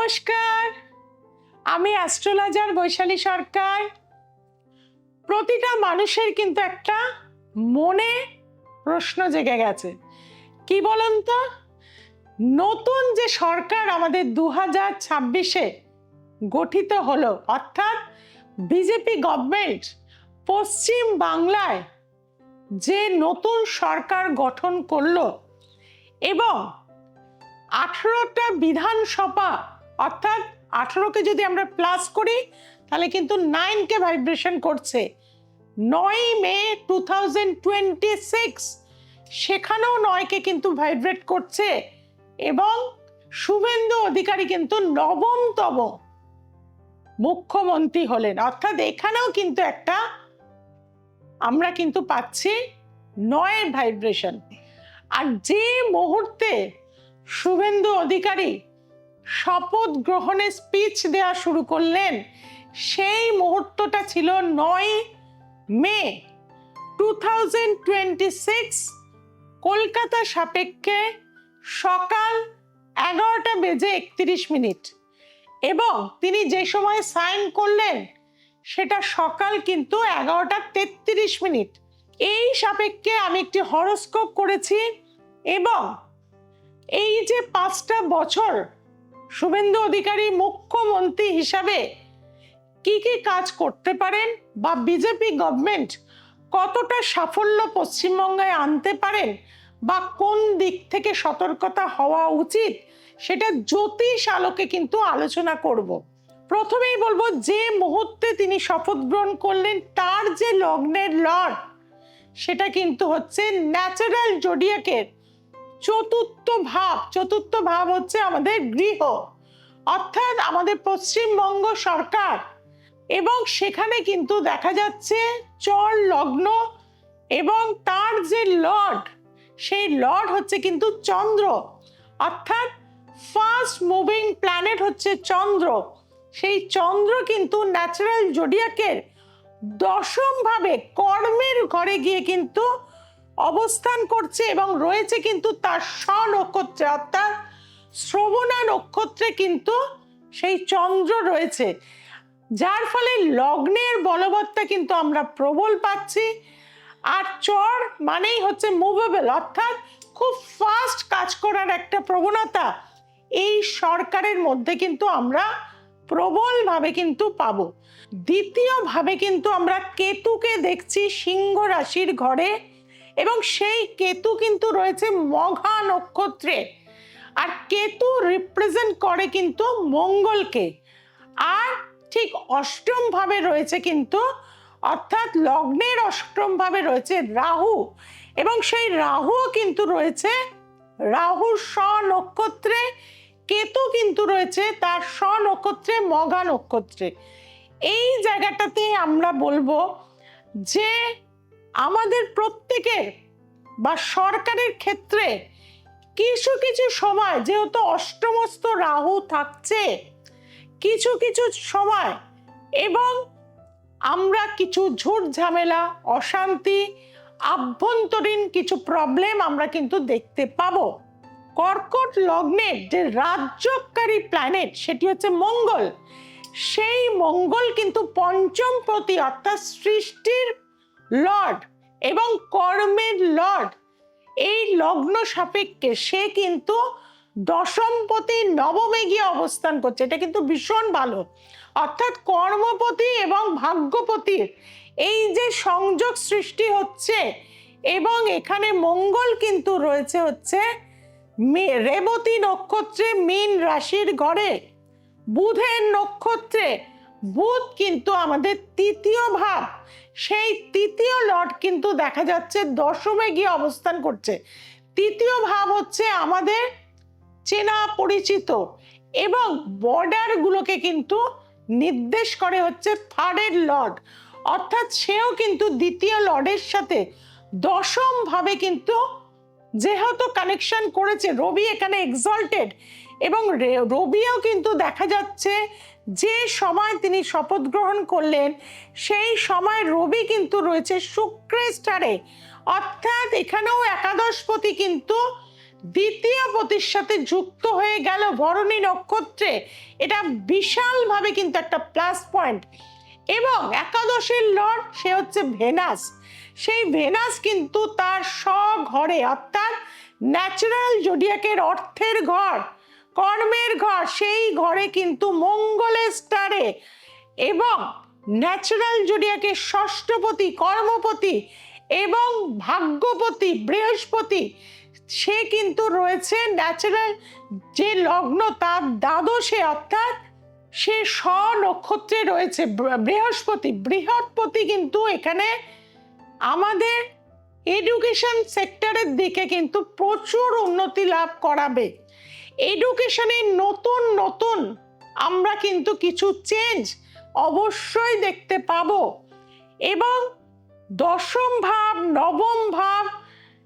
নমস্কার, আমি অ্যাস্ট্রোলজার বৈশালী সরকার। প্রতিটা মানুষের কিন্তু একটা মনে প্রশ্ন জেগে গেছে, কি বলুন তো, নতুন যে সরকার আমাদের 2026-এ গঠিত হলো, অর্থাৎ বিজেপি গভর্নমেন্ট পশ্চিম বাংলায় যে নতুন সরকার গঠন করলো এবং 18টা বিধানসভা, অর্থাৎ 18কে যদি আমরা প্লাস করি তাহলে কিন্তু 9কে ভাইব্রেশন করছে। 9 মে 2026 সেখানেও 9কে কিন্তু ভাইব্রেট করছে এবং শুভেন্দু অধিকারী কিন্তু 9তম মুখ্যমন্ত্রী হলেন। অর্থাৎ এখানেও কিন্তু একটা আমরা কিন্তু পাচ্ছি 9এর ভাইব্রেশন। আর যে মুহূর্তে শুভেন্দু অধিকারী শপথ গ্রহণের স্পিচ দেওয়া শুরু করলেন, সেই মুহূর্তটা ছিল 9 মে 2026 কলকাতা সাপেক্ষে সকাল 11:31 এবং তিনি যে সময় সাইন করলেন সেটা সকাল কিন্তু 11:33। এই সাপেক্ষে আমি একটি হরোস্কোপ করেছি এবং এই যে 5টা বছর শুভেন্দু অধিকারী মুখ্যমন্ত্রী হিসাবে কি কি কাজ করতে পারেন বা বিজেপি গভর্নমেন্ট কতটা সাফল্য পশ্চিমবঙ্গে আনতে পারেন বা কোন দিক থেকে সতর্কতা হওয়া উচিত, সেটা জ্যোতিষ আলোকে কিন্তু আলোচনা করব। প্রথমেই বলবো, যে মুহূর্তে তিনি শপথ গ্রহণ করলেন তার যে লগ্নের লর্ড সেটা কিন্তু হচ্ছে ন্যাচারাল জোডিয়াকের চতুর্থ ভাব হচ্ছে আমাদের গৃহ, অর্থাৎ আমাদের পশ্চিমবঙ্গ সরকার। এবং সেখানে কিন্তু দেখা যাচ্ছে চর লগ্ন এবং তার যে লর্ড, সেই লর্ড হচ্ছে কিন্তু চন্দ্র, অর্থাৎ ফাস্ট মুভিং প্ল্যানেট হচ্ছে চন্দ্র। সেই চন্দ্র কিন্তু ন্যাচারাল জোডিয়াকের 10ম ভাবে কর্মের ঘরে গিয়ে কিন্তু অবস্থান করছে এবং রয়েছে কিন্তু তার স্বনক্ষত্রে, অর্থাৎ শ্রবণা নক্ষত্রে কিন্তু সেই চন্দ্র রয়েছে, যার ফলে লগ্নের বলবত্তা কিন্তু আমরা প্রবল পাচ্ছি। আর চর মানেই হচ্ছে মুভেবল, অর্থাৎ খুব ফাস্ট কাজ করার একটা প্রবণতা এই সরকারের মধ্যে কিন্তু আমরা প্রবলভাবে কিন্তু পাবো। দ্বিতীয়ভাবে কিন্তু আমরা কেতুকে দেখছি সিংহ রাশির ঘরে এবং সেই কেতু কিন্তু রয়েছে মঘা নক্ষত্রে। আর কেতু রিপ্রেজেন্ট করে কিন্তু মঙ্গলকে। আর ঠিক 8ম ভাবে রয়েছে কিন্তু, অর্থাৎ লগ্নের 8ম ভাবে রয়েছে রাহু এবং সেই রাহুও কিন্তু রয়েছে রাহুর স্বনক্ষত্রে, কেতু কিন্তু রয়েছে তার স্বনক্ষত্রে মঘা নক্ষত্রে। এই জায়গাটাতে আমরা বলবো যে আমাদের প্রত্যেকের বা সরকারের ক্ষেত্রে কিছু কিছু সময়, যেহেতু অষ্টমস্ত রাহু থাকছে, কিছু কিছু সময় এবং আমরা কিছু ঝুট ঝামেলা, অশান্তি, আভ্যন্তরীণ কিছু প্রবলেম আমরা কিন্তু দেখতে পাবো। কর্কট লগ্নের যে রাজ্যকারী প্ল্যানেট সেটি হচ্ছে মঙ্গল, সেই মঙ্গল কিন্তু 5ম প্রতি, অর্থাৎ সৃষ্টির লর্ড এবং কর্মের লর্ড, এই লগ্ন সাপেক্ষে সে কিন্তু 10ম পতি 9মে গিয়ে অবস্থান করছে। এটা কিন্তু ভীষণ ভালো, অর্থাৎ কর্মপতি এবং ভাগ্যপতির এই যে সংযোগ সৃষ্টি হচ্ছে এবং এখানে মঙ্গল কিন্তু রয়েছে হচ্ছে রেবতী নক্ষত্রে মীন রাশির ঘরে, বুধের নক্ষত্রে। বুধ কিন্তু আমাদের 3য় ভাব, সেই 3য় লর্ড কিন্তু দেখা যাচ্ছে 10মে গিয়ে অবস্থান করছে। 3য় ভাব হচ্ছে আমাদের চেনা পরিচিত এবং বর্ডার গুলোকে কিন্তু নির্দেশ করে হচ্ছে 3rd লর্ড, অর্থাৎ সেও কিন্তু 2য় লর্ডের সাথে 10ম ভাবে কিন্তু যেহেতু কানেকশন করেছে। রবি এখানে এক্সল্টেড এবং রবিও কিন্তু দেখা যাচ্ছে যে সময় তিনি শপথ গ্রহণ করলেন সেই সময় রবি কিন্তু রয়েছে শুক্রের স্টারে, অর্থাৎ এখানেও একাদশপতি কিন্তু দ্বিতীয় পতির সাথে যুক্ত হয়ে গেল ভরণী নক্ষত্রে, এটা বিশালভাবে কিন্তু একটা প্লাস পয়েন্ট। এবং একাদশের লর্ড সে হচ্ছে ভেনাস, সেই ভেনাস কিন্তু তার স্বঘরে অর্থাৎ ন্যাচারাল জোডিয়াকের অর্থের ঘর, কর্মের ঘর, সেই ঘরে কিন্তু মঙ্গলের স্টারে এবং ন্যাচারাল জোডিয়াকের ষষ্ঠপতি, কর্মপতি এবং ভাগ্যপতি বৃহস্পতি, সে কিন্তু রয়েছে ন্যাচারাল যে লগ্ন তার দ্বাদশে, অর্থাৎ সে নক্ষত্রে রয়েছে বৃহস্পতি। বৃহস্পতি কিন্তু এখানে আমাদের এডুকেশন সেক্টরের দিকে কিন্তু প্রচুর উন্নতি লাভ করাবে। এডুকেশনে নতুন নতুন আমরা কিন্তু কিছু চেঞ্জ অবশ্যই দেখতে পাবো। এবং দশম ভাব, নবম ভাব,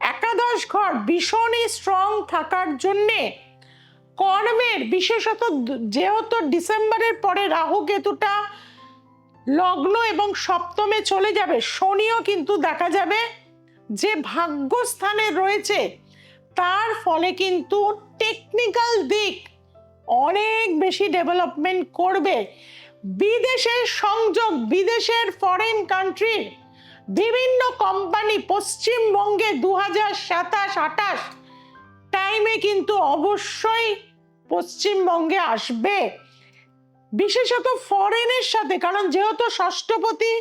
একাদশ ঘর ভীষণই স্ট্রং থাকার জন্যে কর্মের, বিশেষত যেহেতু ডিসেম্বরের পরে রাহু কেতুটা লগ্ন এবং সপ্তমে চলে যাবে, শনিও কিন্তু দেখা যাবে যে ভাগ্যস্থানে রয়েছে, তার ফলে কিন্তু টেকনিক্যাল দিক অনেক বেশি ডেভেলপমেন্ট করবে। বিদেশের সংযোগ, বিদেশের ফরেন কান্ট্রির বিভিন্ন কোম্পানি পশ্চিমবঙ্গে 2027-28 টাইমে কিন্তু অবশ্যই পশ্চিমবঙ্গে আসবে, বিশেষত ফরেনের সাথে, কারণ যেহেতু ষষ্ঠপতি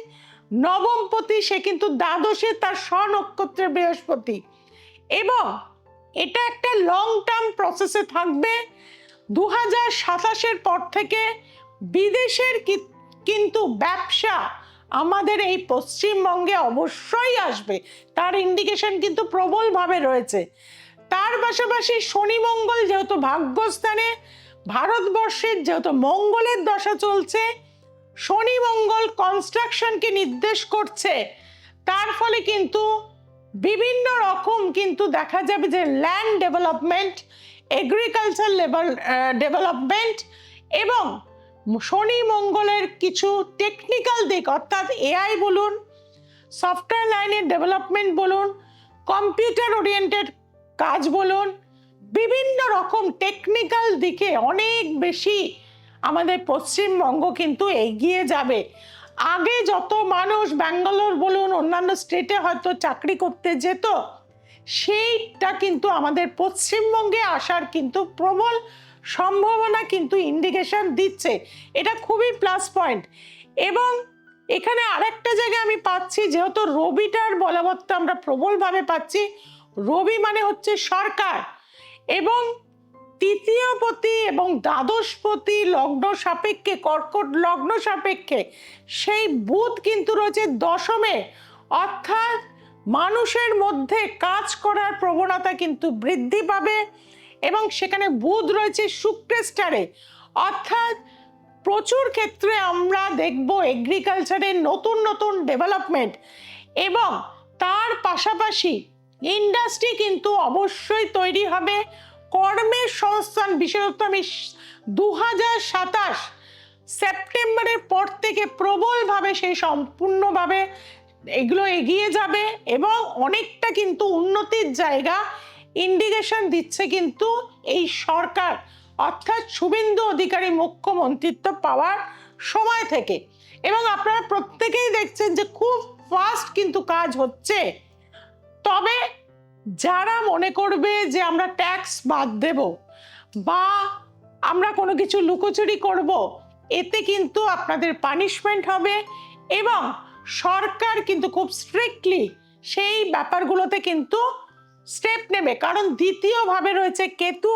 নবমপতি সে কিন্তু দ্বাদশে তার স্বনক্ষত্রের বৃহস্পতি, এবং এটা একটা লং টার্ম প্রসেসে থাকবে। 2027-এর পর থেকে বিদেশের কিন্তু ব্যবসা আমাদের এই পশ্চিমবঙ্গে অবশ্যই আসবে, তার ইন্ডিকেশন কিন্তু প্রবলভাবে রয়েছে। তার পাশাপাশি শনি মঙ্গল যেহেতু ভাগ্যস্থানে, ভারতবর্ষের যেহেতু মঙ্গলের দশা চলছে, শনি মঙ্গল কনস্ট্রাকশনকে নির্দেশ করছে, তার ফলে কিন্তু বিভিন্ন রকম কিন্তু দেখা যাবে যে ল্যান্ড ডেভেলপমেন্ট, এগ্রিকালচার ডেভেলপমেন্ট এবং শনি মঙ্গলের কিছু টেকনিক্যাল দিক অর্থাৎ এআই বলুন, সফটওয়্যার লাইনের ডেভেলপমেন্ট বলুন, কম্পিউটার ওরিয়েন্টেড কাজ বলুন, বিভিন্ন রকম টেকনিক্যাল দিকে অনেক বেশি আমাদের পশ্চিমবঙ্গ কিন্তু এগিয়ে যাবে। আগে যত মানুষ ব্যাঙ্গালোর বলুন অন্যান্য স্টেটে হয়তো চাকরি করতে যেত, সেইটা কিন্তু আমাদের পশ্চিমবঙ্গে আসার কিন্তু প্রবল সম্ভাবনা কিন্তু ইন্ডিকেশন দিচ্ছে, এটা খুবই প্লাস পয়েন্ট। এবং এখানে আরেকটা জায়গায় আমি পাচ্ছি, যেহেতু রবিটার বলবত্তা আমরা প্রবলভাবে পাচ্ছি, রবি মানে হচ্ছে সরকার, এবং তৃতীয়পতি এবং দ্বাদশপতি লগ্ন সাপেক্ষে, কর্কট লগ্ন সাপেক্ষে সেই বুধ কিন্তু রয়েছে দশমে, অর্থাৎ মানুষের মধ্যে কাজ করার প্রবণতা কিন্তু বৃদ্ধি পাবে। এবং সেখানে বুধ রয়েছে শুক্রের স্টারে, অর্থাৎ প্রচুর ক্ষেত্রে আমরা দেখব এগ্রিকালচারের নতুন নতুন ডেভেলপমেন্ট, এবং তার পাশাপাশি ইন্ডাস্ট্রি কিন্তু অবশ্যই তৈরি হবে, কর্মের সংস্থান। বিশেষত আমি 2027 সেপ্টেম্বরের পর থেকে প্রবলভাবে সেই সম্পূর্ণভাবে এগুলো এগিয়ে যাবে, এবং অনেকটা কিন্তু উন্নতির জায়গা ইন্ডিকেশন দিচ্ছে কিন্তু এই সরকার, অর্থাৎ শুভেন্দু অধিকারী মুখ্যমন্ত্রিত্ব পাওয়ার সময় থেকে। এবং আপনারা প্রত্যেকেই দেখছেন যে খুব ফাস্ট কিন্তু কাজ হচ্ছে। তবে যারা মনে করবে যে আমরা ট্যাক্স বাদ দেব বা আমরা কোনো কিছু লুকোচুরি করব, এতে কিন্তু আপনাদের পানিশমেন্ট হবে, এবং সরকার কিন্তু খুব স্ট্রিক্টলি সেই ব্যাপারগুলোতে কিন্তু স্টেপ নেবে, কারণ দ্বিতীয়ভাবে রয়েছে কেতু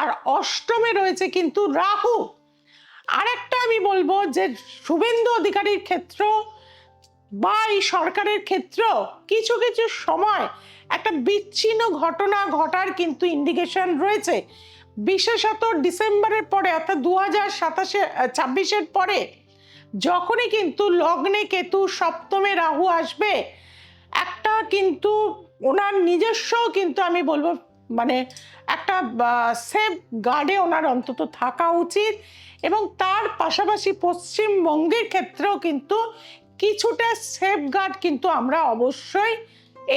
আর অষ্টমে রয়েছে কিন্তু রাহু। আরেকটা আমি বলবো যে শুভেন্দু অধিকারীর ক্ষেত্র বা এই সরকারের ক্ষেত্র কিছু কিছু সময় একটা বিচ্ছিন্ন ঘটনা ঘটার কিন্তু ইন্ডিকেশন রয়েছে, বিশেষত ডিসেম্বরের পরে অর্থাৎ 2026-এর পরে যখনই কিন্তু লগ্নে কেতু সপ্তমে রাহু আসবে, একটা কিন্তু ওনার নিজস্ব কিন্তু আমি বলবো মানে একটা সেফ গার্ডে ওনার অন্তত থাকা উচিত। এবং তার পাশাপাশি পশ্চিমবঙ্গের ক্ষেত্রেও কিন্তু কিছুটা সেফ গার্ড কিন্তু আমরা অবশ্যই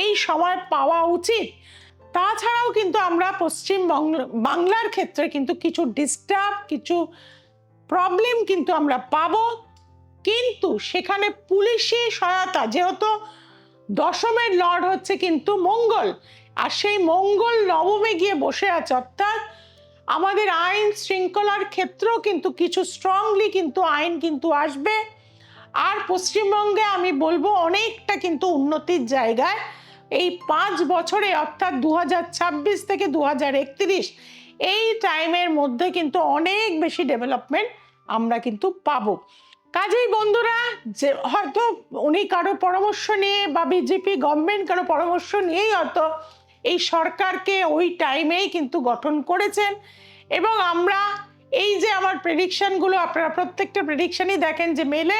এই সময় পাওয়া উচিত। তাছাড়াও কিন্তু আমরা বাংলার ক্ষেত্রে কিন্তু কিছু ডিস্টার্ব, কিছু প্রবলেম কিন্তু আমরা পাবো, কিন্তু সেখানে পুলিশি সহায়তা, যেহেতু দশমের লর্ড হচ্ছে কিন্তু মঙ্গল, আর সেই মঙ্গল নবমে গিয়ে বসে আছে, অর্থাৎ আমাদের আইন শৃঙ্খলার ক্ষেত্রেও কিন্তু কিছু স্ট্রংলি কিন্তু আইন কিন্তু আসবে। আর পশ্চিমবঙ্গে আমি বলবো অনেকটা কিন্তু উন্নতির জায়গায় এই 5 বছরে, অর্থাৎ 2026 থেকে 2031 এই টাইমের মধ্যে কিন্তু অনেক বেশি ডেভেলপমেন্ট আমরা কিন্তু পাবো। কাজেই বন্ধুরা, যে হয়তো উনি কারো পরামর্শ নিয়ে বা বিজেপি গভর্নমেন্ট কারো পরামর্শ নিয়েই হয়তো এই সরকারকে ওই টাইমেই কিন্তু গঠন করেছেন, এবং আমরা এই যে আমার প্রেডিকশনগুলো, আপনারা প্রত্যেকটা প্রেডিকশনই দেখেন যে মেলে।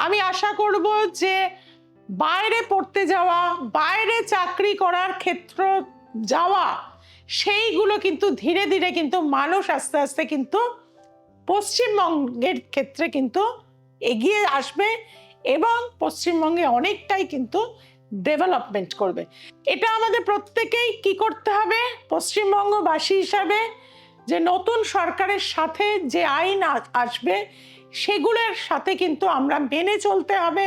আমি আশা করব যে বাইরে পড়তে যাওয়া, বাইরে চাকরি করার ক্ষেত্র যাওয়া, সেইগুলো কিন্তু ধীরে ধীরে কিন্তু মানুষ আস্তে আস্তে কিন্তু পশ্চিমবঙ্গের ক্ষেত্রে কিন্তু এগিয়ে আসবে এবং পশ্চিমবঙ্গে অনেকটাই কিন্তু ডেভেলপমেন্ট করবে। এটা আমাদের প্রত্যেকেই কি করতে হবে পশ্চিমবঙ্গবাসী হিসাবে, যে নতুন সরকারের সাথে যে আইন আসবে সেগুলোর সাথে কিন্তু আমরা মেনে চলতে হবে,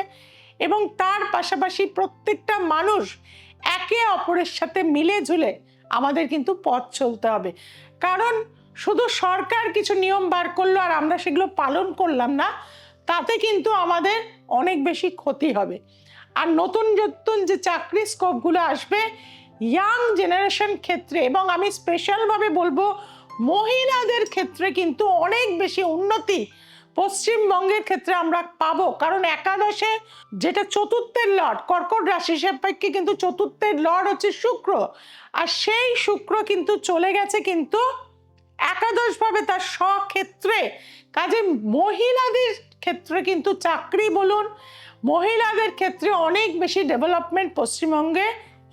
এবং তার পাশাপাশি প্রত্যেকটা মানুষ একে অপরের সাথে মিলে ঝুলে আমাদের কিন্তু পথ চলতে হবে। কারণ শুধু সরকার কিছু নিয়ম বার করলো আর আমরা সেগুলো পালন করলাম না, তাতে কিন্তু আমাদের অনেক বেশি ক্ষতি হবে। আর নতুন নতুন যে চাকরি স্কোপগুলো আসবে ইয়াং জেনারেশন ক্ষেত্রে, এবং আমি স্পেশালভাবে বলবো মহিলাদের ক্ষেত্রে কিন্তু অনেক বেশি উন্নতি পশ্চিমবঙ্গের ক্ষেত্রে আমরা পাবো। কারণ একাদশে যেটা চতুর্থের লর্ড, কর্কট রাশি সাপেক্ষে কিন্তু চতুর্থের লর্ড হচ্ছে শুক্র, আর সেই শুক্র কিন্তু চলে গেছে কিন্তু একাদশ ভাবে তার স্বক্ষেত্রে। কাজে মহিলাদের ক্ষেত্রে কিন্তু চাকরি বলুন, মহিলাদের ক্ষেত্রে অনেক বেশি ডেভেলপমেন্ট পশ্চিমবঙ্গে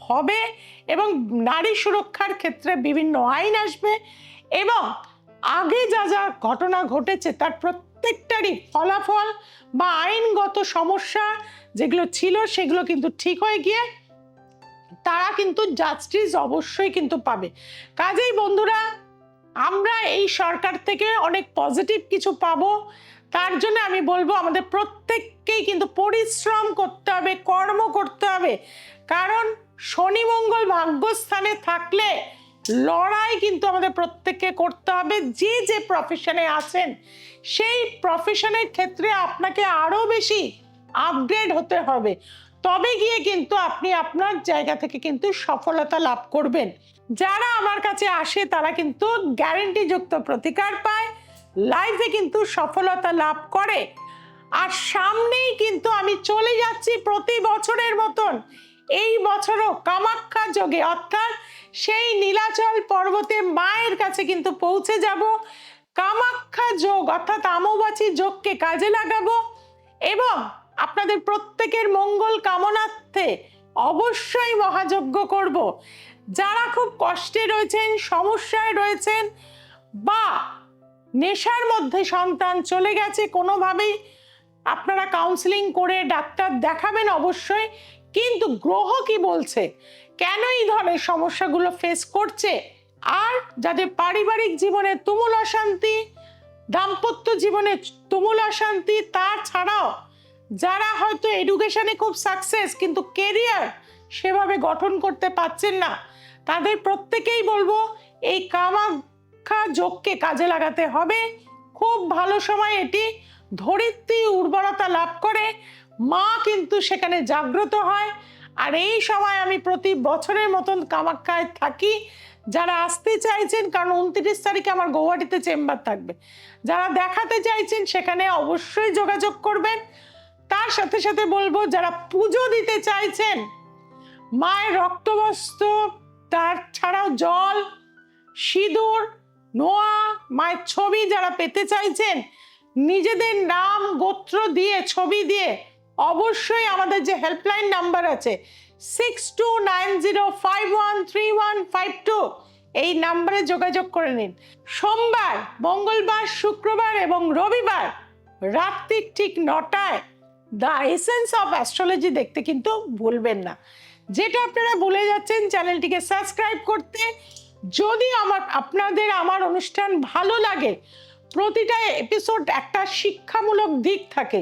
হবে, এবং নারী সুরক্ষার ক্ষেত্রে বিভিন্ন আইন আসবে, এবং আগে যা যা ঘটনা ঘটেছে তার প্রত্যেকটারই ফলাফল বা আইনগত সমস্যা যেগুলো ছিল সেগুলো কিন্তু ঠিক হয়ে গিয়ে তারা কিন্তু জাস্টিস অবশ্যই কিন্তু পাবে। কাজেই বন্ধুরা, আমরা এই সরকার থেকে অনেক পজিটিভ কিছু পাবো। তার জন্য আমি বলবো আমাদের প্রত্যেককেই কিন্তু পরিশ্রম করতে হবে, কর্ম করতে হবে। কারণ শনি মঙ্গল ভাগ্যস্থানে থাকলে লড়াই কিন্তু আমাদের প্রত্যেককে করতে হবে। যে যে প্রফেশনে আছেন সেই প্রফেশনের ক্ষেত্রে আপনাকে আরো বেশি আপগ্রেড হতে হবে, তবে গিয়ে কিন্তু আপনি আপনার জায়গা থেকে কিন্তু সফলতা লাভ করবেন। যারা আমার কাছে আসে তারা কিন্তু গ্যারেন্টিযুক্ত প্রতিকার পায়, লাইফে কিন্তু সফলতা লাভ করে। আর সামনেই কিন্তু আমি চলে যাচ্ছি প্রতি বছরের মতন এই বছরও কামাখ্যা যোগে, অর্থাৎ সেই নীলাচল পর্বতে মায়ের কাছে কিন্তু পৌঁছে যাব। কামাখ্যা যোগ অর্থাৎ অমাবাস্যা যোগকে কাজে লাগাবো, এবং আপনাদের প্রত্যেকের মঙ্গল কামনার্থে অবশ্যই মহাযজ্ঞ করব। যারা খুব কষ্টে রয়েছেন, সমস্যায় রয়েছেন, বা নেশার মধ্যে সন্তান চলে গেছে, কোনোভাবেই আপনারা কাউন্সিলিং করে ডাক্তার দেখাবেন অবশ্যই, কিন্তু গ্রহ কি বলছে, কেন এই ধরনের সমস্যাগুলো ফেস করছে, আর যাদের পারিবারিক জীবনে তুমুল অশান্তি, দাম্পত্য জীবনে তুমুল অশান্তি, তাছাড়াও যারা হয়তো এডুকেশনে খুব সাকসেস কিন্তু কেরিয়ার সেভাবে গঠন করতে পারছেন না, তাদের প্রত্যেকেই বলবো এই কামাখ্যা যোগকে কাজে লাগাতে হবে। খুব ভালো সময় এটি, ধরিত্রী উর্বরতা লাভ করে, মা কিন্তু সেখানে জাগ্রত হয়। আর এই সময় আমি প্রতি বছরের মতন কামাখ্যায় থাকি। যারা আসতে চাইছেন, কারণ 29 তারিখে আমার গৌহাটিতে চেম্বার থাকবে, যারা দেখাতে চাইছেন সেখানে অবশ্যই যোগাযোগ করবেন। তার সাথে সাথে বলবো যারা পুজো দিতে চাইছেন, মায়ের রক্তবস্ত্র, তার ছাড়াও জল, সিঁদুর, নোয়া, মায়ের ছবি যারা পেতে চাইছেন, নিজেদের নাম গোত্র দিয়ে ছবি দিয়ে অবশ্যই আমাদের যে হেল্পলাইন নাম্বার আছে 6290513152 এই নাম্বারে যোগাযোগ করে নিন। সোমবার, মঙ্গলবার, শুক্রবার এবং রবিবার রাত্রি ঠিক 9টায় দ্য এসেন্স অফ অ্যাস্ট্রোলজি দেখতে কিন্তু ভুলবেন না। যেটা আপনারা ভুলে যাচ্ছেন চ্যানেলটিকে সাবস্ক্রাইব করতে। যদি আপনাদের আমার অনুষ্ঠান ভালো লাগে, প্রতিটা এপিসোড একটা শিক্ষামূলক দিক থাকে,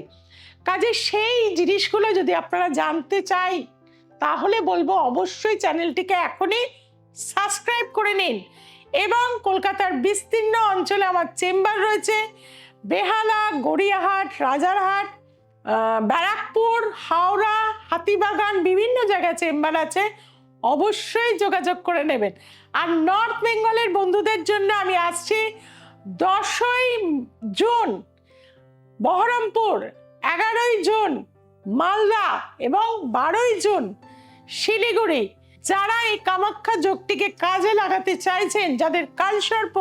কাজে সেই জিনিসগুলো যদি আপনারা জানতে চাই তাহলে বলবো অবশ্যই চ্যানেলটিকে এখনই সাবস্ক্রাইব করে নিন। এবং কলকাতার বিস্তীর্ণ অঞ্চলে আমার চেম্বার রয়েছে, বেহালা, গড়িয়াহাট, রাজারহাট, ব্যারাকপুর, হাওড়া, হাতিবাগান, বিভিন্ন জায়গায় চেম্বার আছে, অবশ্যই যোগাযোগ করে নেবেন। আর নর্থ বেঙ্গলের বন্ধুদের জন্য আমি আসছি 10ই জুন বহরমপুর, 11ই জুন মালদা এবং 12ই জুন শিলিগুড়ি। যারা এই কামাখ্যা যোগটিকে কাজে লাগাতে চাইছেন, যাদের কালসর্প,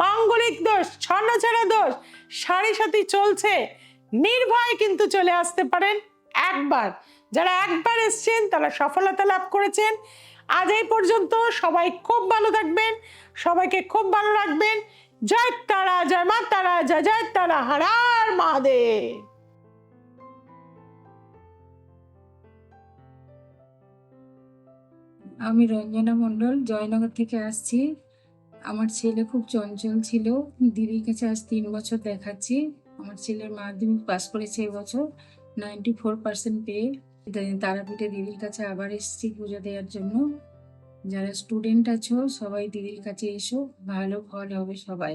মাঙ্গলিক দোষ, ছন্নছাড়া দোষ, সাড়ে সাথী চলছে, নির্ভয় কিন্তু চলে আসতে পারেন একবার। যারা একবার এসছেন তারা সফলতা লাভ করেছেন। আজ এই পর্যন্ত। সবাই খুব ভালো থাকবেন, সবাইকে খুব ভালো রাখবেন। জয় তারা, জয় মা তারা, জয় জয় তারা, হর হর মহাদেব। আমি রঞ্জনা মণ্ডল জয়নগর থেকে আসছি। আমার ছেলে খুব চঞ্চল ছিল, দিদির কাছে আজ 3 বছর দেখাচ্ছি। আমার ছেলের মাধ্যমিক পাস করেছে এবছর 94% পেয়ে। তারাপীঠে দিদির কাছে আবার এসেছি পুজো দেওয়ার জন্য। যারা স্টুডেন্ট আছো সবাই দিদির কাছে এসো, ভালো ফল হবে সবাই।